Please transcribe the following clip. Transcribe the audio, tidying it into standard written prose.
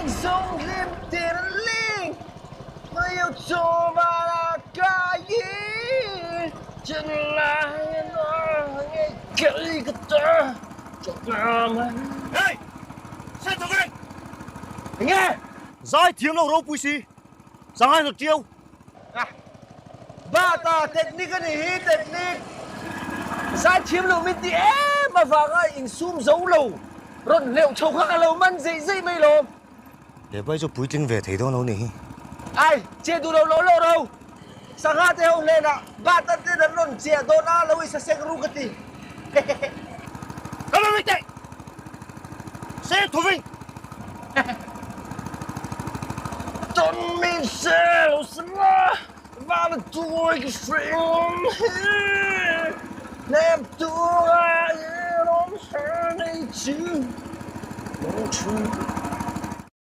anh sống thêm tiền linh người yêu cho và là cái gì chân là nó nghe cái ta cho ta mà Ê! Sao tụi mày? nghe Giải tiếng đâu đâu xì. Giải được chiêu. ba ta technique này technique giải chiếm lâu mình thì mà vàng ai in zoom giấu lâu rồi liệu chồng khác lâu man dễ mấy lâu Để bây giờ bùi tinh về thấy đâu nè. ai chia đủ lâu lâu đâu sang hai thế hôm lên à ba ta thế đàn luôn chia đôi na lâu isa sen ru cái gì Come on, mate! Say it to me! Don min självsla var det då jag sjöng när du är genom hörnet till